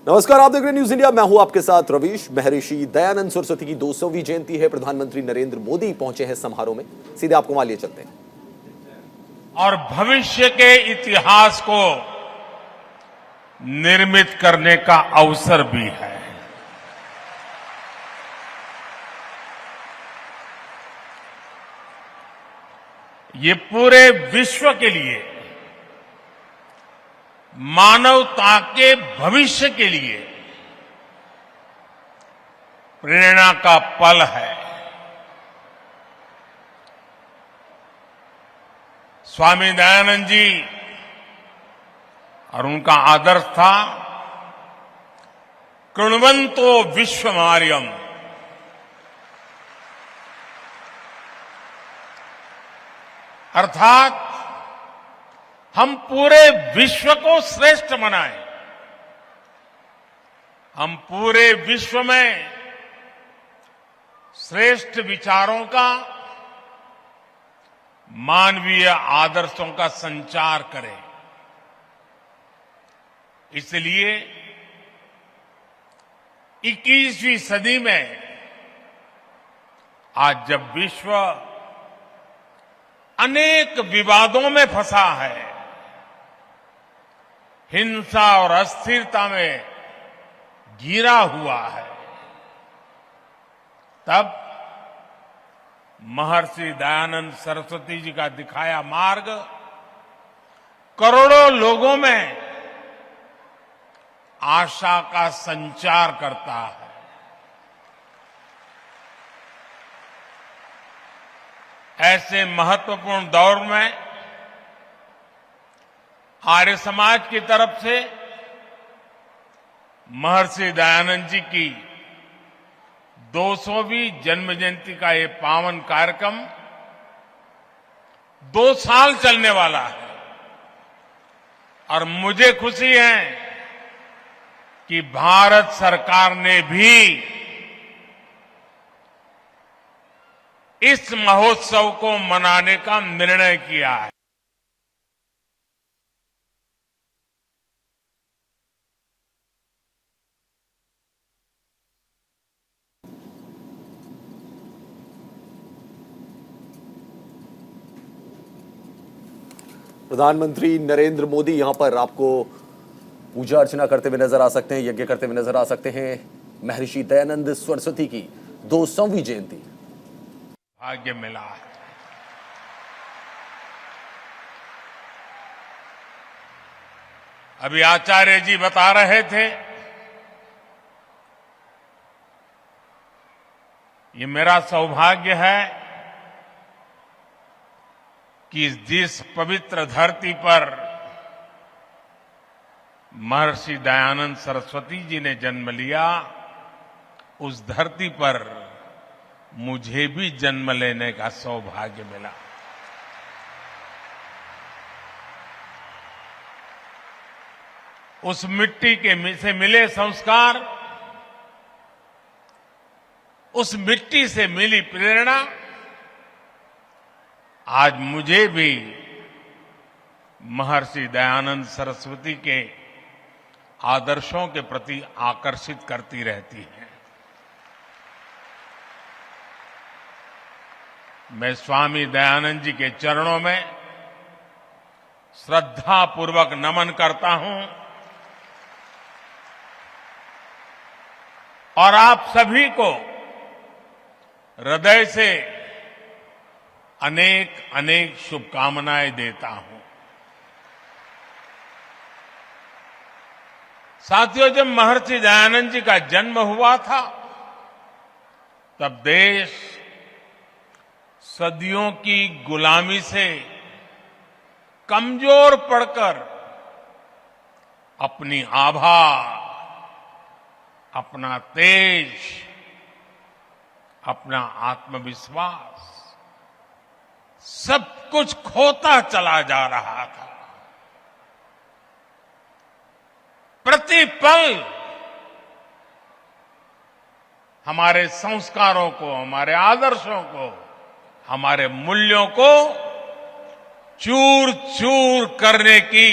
नमस्कार, आप देख रहे हैं न्यूज इंडिया। मैं हूं आपके साथ रवीश। महर्षि दयानंद सरस्वती की 200वीं जयंती है। प्रधानमंत्री नरेंद्र मोदी पहुंचे हैं समारोह में। सीधे आपको वहां लिए चलते हैं। और भविष्य के इतिहास को निर्मित करने का अवसर भी है। ये पूरे विश्व के लिए, मानवता के भविष्य के लिए प्रेरणा का पल है। स्वामी दयानंद जी और उनका आदर्श था कृण्वन्तो विश्वमार्यम, अर्थात हम पूरे विश्व को श्रेष्ठ बनाएं। हम पूरे विश्व में श्रेष्ठ विचारों का, मानवीय आदर्शों का संचार करें। इसलिए 21वीं सदी में आज जब विश्व अनेक विवादों में फंसा है, हिंसा और अस्थिरता में घिरा हुआ है, तब महर्षि दयानंद सरस्वती जी का दिखाया मार्ग करोड़ों लोगों में आशा का संचार करता है। ऐसे महत्वपूर्ण दौर में आर्य समाज की तरफ से महर्षि दयानंद जी की 200वीं जन्म जयंती का ये पावन कार्यक्रम 2 साल चलने वाला है। और मुझे खुशी है कि भारत सरकार ने भी इस महोत्सव को मनाने का निर्णय किया है। प्रधानमंत्री नरेंद्र मोदी यहां पर आपको पूजा अर्चना करते हुए नजर आ सकते हैं, यज्ञ करते हुए नजर आ सकते हैं। महर्षि दयानंद सरस्वती की 200वीं जयंती भाग्य मिला है। अभी आचार्य जी बता रहे थे, ये मेरा सौभाग्य है कि जिस पवित्र धरती पर महर्षि दयानंद सरस्वती जी ने जन्म लिया, उस धरती पर मुझे भी जन्म लेने का सौभाग्य मिला। उस मिट्टी के से मिले संस्कार, उस मिट्टी से मिली प्रेरणा आज मुझे भी महर्षि दयानंद सरस्वती के आदर्शों के प्रति आकर्षित करती रहती है। मैं स्वामी दयानंद जी के चरणों में श्रद्धापूर्वक नमन करता हूं और आप सभी को हृदय से अनेक अनेक शुभकामनाएं देता हूं। साथियों, जब महर्षि दयानंद जी का जन्म हुआ था, तब देश सदियों की गुलामी से कमजोर पड़कर अपनी आभा, अपना तेज, अपना आत्मविश्वास सब कुछ खोता चला जा रहा था। प्रतिपल हमारे संस्कारों को, हमारे आदर्शों को, हमारे मूल्यों को चूर चूर करने की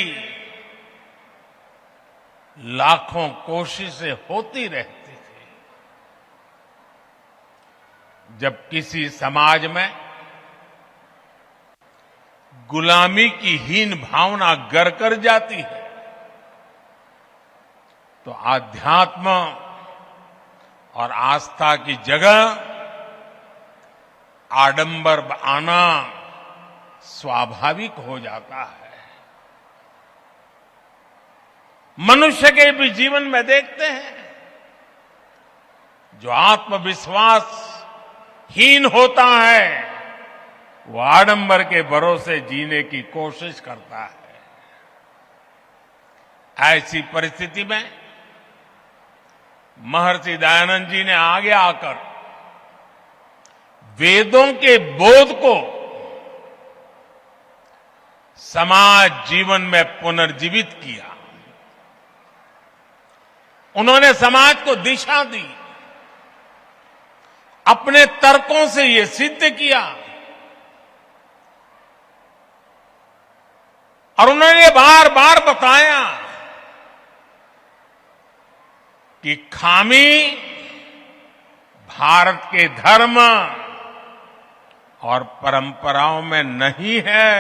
लाखों कोशिशें होती रहती थी। जब किसी समाज में गुलामी की हीन भावना गर कर जाती है तो आध्यात्म और आस्था की जगह आडंबर आना स्वाभाविक हो जाता है। मनुष्य के भी जीवन में देखते हैं, जो आत्मविश्वास हीन होता है वो आडंबर के भरोसे जीने की कोशिश करता है। ऐसी परिस्थिति में महर्षि दयानंद जी ने आगे आकर वेदों के बोध को समाज जीवन में पुनर्जीवित किया। उन्होंने समाज को दिशा दी, अपने तर्कों से ये सिद्ध किया और उन्होंने बार बार बताया कि खामी भारत के धर्म और परंपराओं में नहीं है,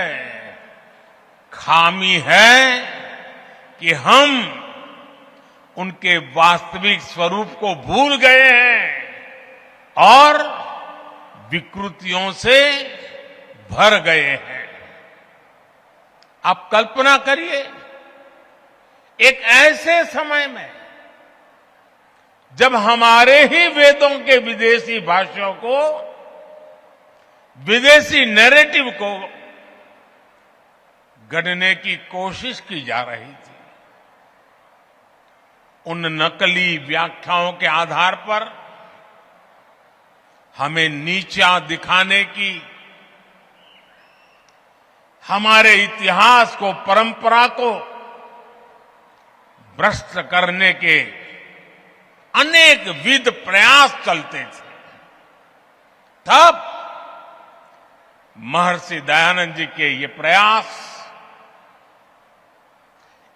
खामी है कि हम उनके वास्तविक स्वरूप को भूल गए हैं और विकृतियों से भर गए हैं। आप कल्पना करिए, एक ऐसे समय में जब हमारे ही वेदों के विदेशी भाषाओं को, विदेशी नैरेटिव को गढ़ने की कोशिश की जा रही थी, उन नकली व्याख्याओं के आधार पर हमें नीचा दिखाने की, हमारे इतिहास को, परंपरा को भ्रष्ट करने के अनेक विध प्रयास चलते थे। तब महर्षि दयानंद जी के ये प्रयास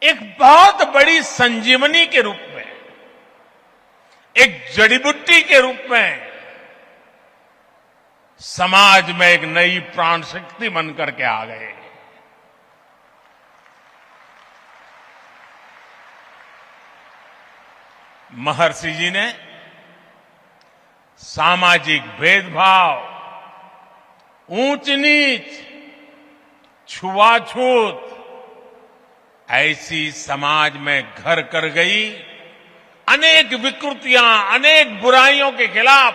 एक बहुत बड़ी संजीवनी के रूप में, एक जड़ी बूटी के रूप में समाज में एक नई प्राण शक्ति बनकर के आ गए। महर्षि जी ने सामाजिक भेदभाव, ऊंच नीच, छुआछूत ऐसी समाज में घर कर गई अनेक विकृतियां, अनेक बुराइयों के खिलाफ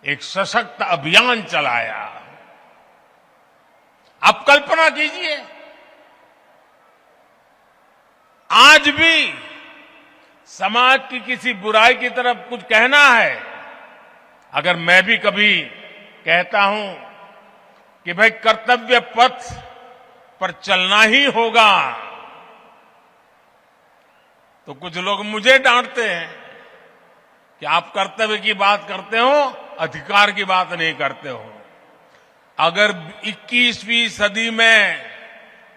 एक सशक्त अभियान चलाया। आप कल्पना कीजिए, आज भी समाज की किसी बुराई की तरफ कुछ कहना है, अगर मैं भी कभी कहता हूं कि भाई कर्तव्य पथ पर चलना ही होगा, तो कुछ लोग मुझे डांटते हैं कि आप कर्तव्य की बात करते हो, अधिकार की बात नहीं करते हो। अगर 21वीं सदी में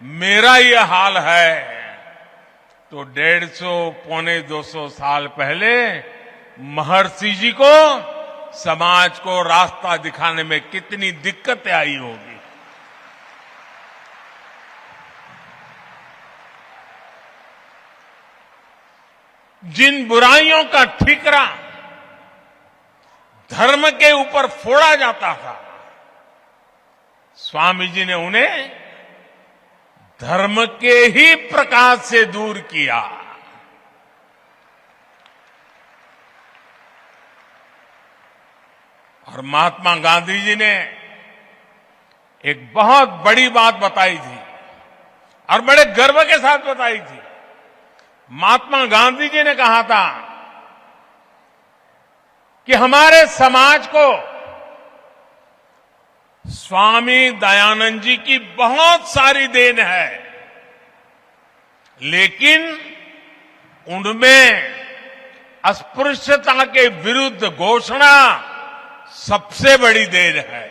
मेरा यह हाल है तो 150 पौने 200 साल पहले महर्षि जी को समाज को रास्ता दिखाने में कितनी दिक्कतें आई होगी। जिन बुराइयों का ठिकरा धर्म के ऊपर फोड़ा जाता था, स्वामी जी ने उन्हें धर्म के ही प्रकाश से दूर किया। और महात्मा गांधी जी ने एक बहुत बड़ी बात बताई थी और बड़े गर्व के साथ बताई थी। महात्मा गांधी जी ने कहा था कि हमारे समाज को स्वामी दयानंद जी की बहुत सारी देन है, लेकिन उनमें अस्पृश्यता के विरुद्ध घोषणा सबसे बड़ी देन है।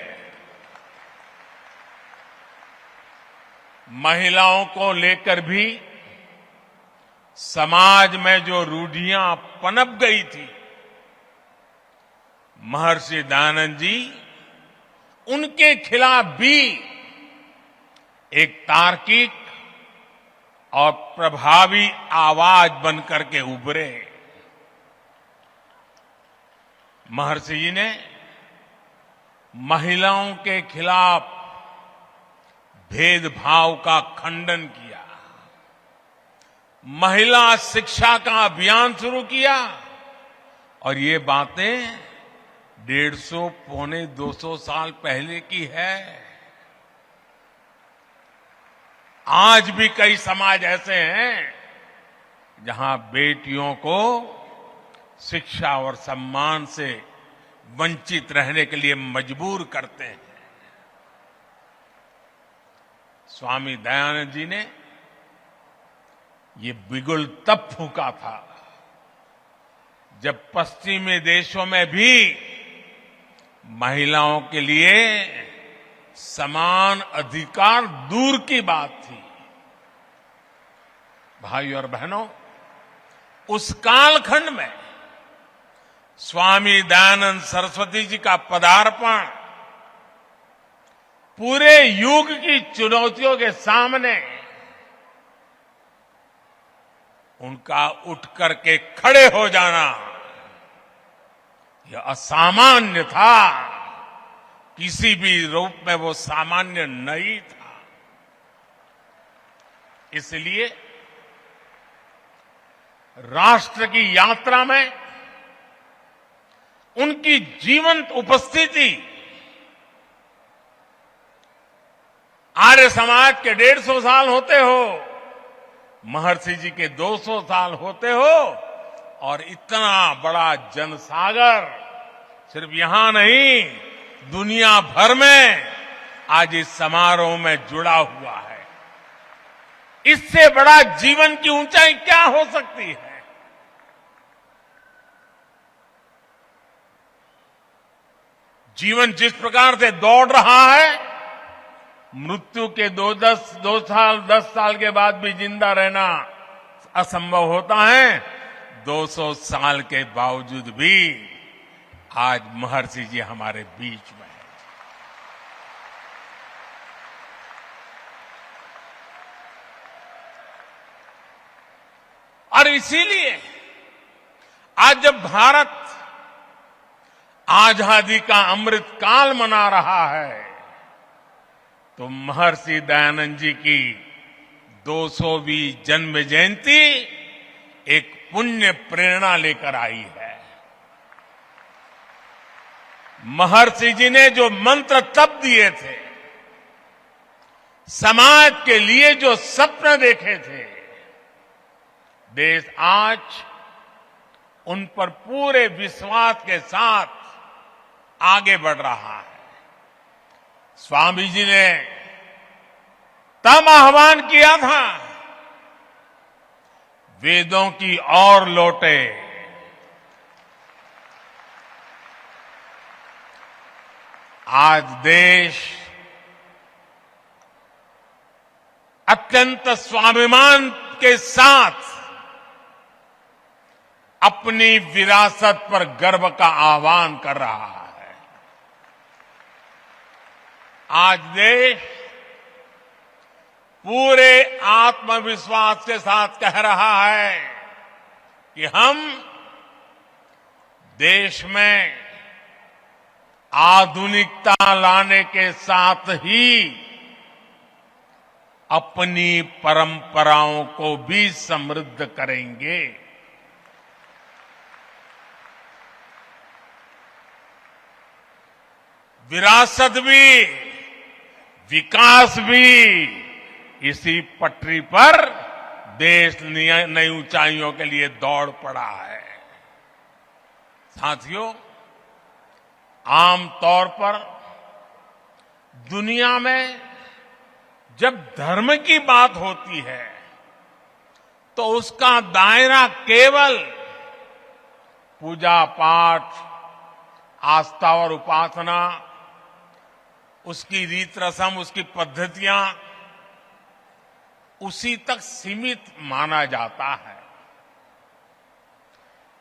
महिलाओं को लेकर भी समाज में जो रूढ़ियां पनप गई थी, महर्षि दयानंद जी उनके खिलाफ भी एक तार्किक और प्रभावी आवाज बनकर के उभरे। महर्षि जी ने महिलाओं के खिलाफ भेदभाव का खंडन किया, महिला शिक्षा का अभियान शुरू किया और ये बातें 150 पौने 200 साल पहले की है। आज भी कई समाज ऐसे हैं जहां बेटियों को शिक्षा और सम्मान से वंचित रहने के लिए मजबूर करते हैं। स्वामी दयानंद जी ने ये बिगुल तब फूंका था जब पश्चिमी देशों में भी महिलाओं के लिए समान अधिकार दूर की बात थी। भाइयों और बहनों, उस कालखंड में स्वामी दयानंद सरस्वती जी का पदार्पण पूरे युग की चुनौतियों के सामने उनका उठ करके खड़े हो जाना यह असामान्य था। किसी भी रूप में वो सामान्य नहीं था। इसलिए राष्ट्र की यात्रा में उनकी जीवंत उपस्थिति, आर्य समाज के 150 साल होते हो, महर्षि जी के 200 साल होते हो, और इतना बड़ा जनसागर सिर्फ यहां नहीं दुनिया भर में आज इस समारोह में जुड़ा हुआ है। इससे बड़ा जीवन की ऊंचाई क्या हो सकती है? जीवन जिस प्रकार से दौड़ रहा है, मृत्यु के 10 साल के बाद भी जिंदा रहना असंभव होता है। 200 साल के बावजूद भी आज महर्षि जी हमारे बीच में हैं। और इसीलिए आज जब भारत आजादी का अमृत काल मना रहा है, तो महर्षि दयानंद जी की 200वीं जन्म जयंती एक पुण्य प्रेरणा लेकर आई है। महर्षि जी ने जो मंत्र तप दिए थे, समाज के लिए जो सपने देखे थे, देश आज उन पर पूरे विश्वास के साथ आगे बढ़ रहा है। स्वामी जी ने तब आह्वान किया था, वेदों की ओर लौटे। आज देश अत्यंत स्वाभिमान के साथ अपनी विरासत पर गर्व का आह्वान कर रहा है। आज देश पूरे आत्मविश्वास के साथ कह रहा है कि हम देश में आधुनिकता लाने के साथ ही अपनी परंपराओं को भी समृद्ध करेंगे। विरासत भी, विकास भी, इसी पटरी पर देश नई ऊंचाइयों के लिए दौड़ पड़ा है। साथियों, आमतौर पर दुनिया में जब धर्म की बात होती है तो उसका दायरा केवल पूजा पाठ, आस्था और उपासना, उसकी रीत रस्म, उसकी पद्धतियां, उसी तक सीमित माना जाता है।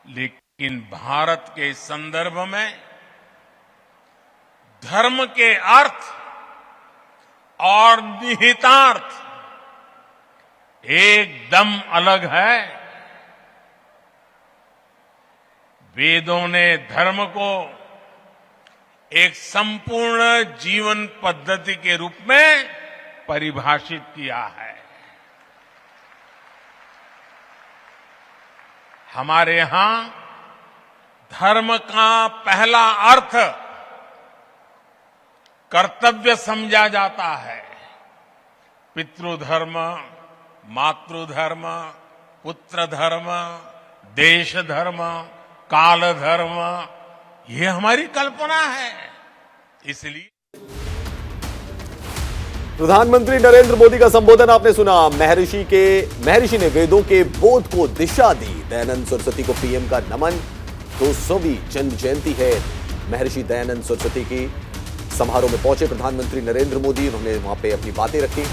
लेकिन भारत के संदर्भ में धर्म के अर्थ और निहितार्थ एकदम अलग है। वेदों ने धर्म को एक संपूर्ण जीवन पद्धति के रूप में परिभाषित किया है। हमारे यहां धर्म का पहला अर्थ कर्तव्य समझा जाता है। पितृधर्म, मातृधर्म, पुत्र धर्म, देश धर्म, काल धर्म, ये हमारी कल्पना है। इसलिए प्रधानमंत्री नरेंद्र मोदी का संबोधन आपने सुना। महर्षि ने वेदों के बोध को दिशा दी। दयानंद सरस्वती को पीएम का नमन। 200वीं जन्म जयंती है महर्षि दयानंद सरस्वती की। समारोह में पहुंचे प्रधानमंत्री नरेंद्र मोदी। उन्होंने वहां पे अपनी बातें रखी।